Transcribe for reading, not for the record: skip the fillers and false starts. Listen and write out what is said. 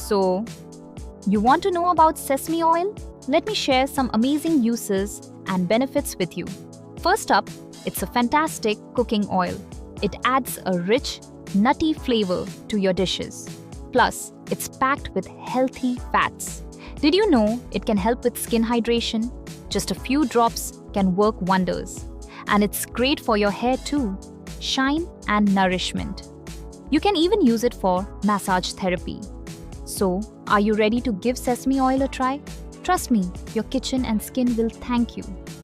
So, you want to know about sesame oil? Let me share some amazing uses and benefits with you. First up, it's a fantastic cooking oil. It adds a rich, nutty flavor to your dishes. Plus, it's packed with healthy fats. Did you know it can help with skin hydration? Just a few drops can work wonders. And it's great for your hair too. Shine and nourishment. You can even use it for massage therapy. So, are you ready to give sesame oil a try? Trust me, your kitchen and skin will thank you.